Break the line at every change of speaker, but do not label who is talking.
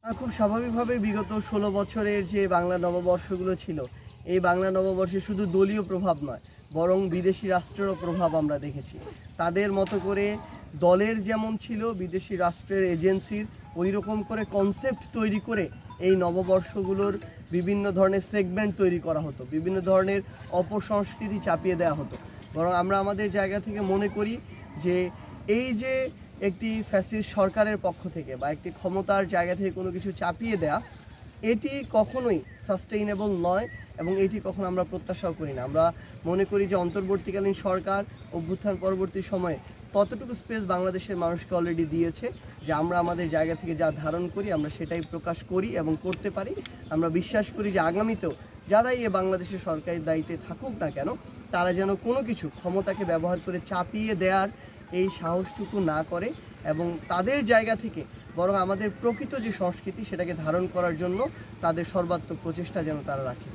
খুব স্বাভাবিকভাবে বিগত ১৬ বছরের যে বাংলা নববর্ষগুলো ছিল, এই বাংলা নববর্ষে শুধু দলীয় প্রভাব নয়, বরং বিদেশি রাষ্ট্রেরও প্রভাব আমরা দেখেছি। তাদের মতো করে দলের যেমন ছিল, বিদেশি রাষ্ট্রের এজেন্সির ওই রকম করে কনসেপ্ট তৈরি করে এই নববর্ষগুলোর বিভিন্ন ধরনের সেগমেন্ট তৈরি করা হতো, বিভিন্ন ধরনের অপসংস্কৃতি চাপিয়ে দেওয়া হতো। বরং আমরা আমাদের জায়গা থেকে মনে করি যে এই যে একটি ফ্যাসিস্ট সরকারের পক্ষ থেকে বা একটি ক্ষমতার জায়গা থেকে কোনো কিছু চাপিয়ে দেয়া, এটি কখনোই সাস্টেইনেবল নয় এবং এটি কখনো আমরা প্রত্যাশাও করি না। আমরা মনে করি যে অন্তর্বর্তীকালীন সরকার অভ্যুত্থান পরবর্তী সময়ে ততটুকু স্পেস বাংলাদেশের মানুষকে অলরেডি দিয়েছে যে আমরা আমাদের জায়গা থেকে যা ধারণ করি আমরা সেটাই প্রকাশ করি এবং করতে পারি। আমরা বিশ্বাস করি যে আগামীতেও যারাই এ বাংলাদেশের সরকারি দায়িত্বে থাকুক না কেন, তারা যেন কোনো কিছু ক্ষমতাকে ব্যবহার করে চাপিয়ে দেওয়ার এই সাহসটুকু না করে এবং তাদের জায়গা থেকে বরং আমাদের প্রকৃত যে সংস্কৃতি সেটাকে ধারণ করার জন্য তাদের সর্বাত্মক প্রচেষ্টা যেন তারা রাখে।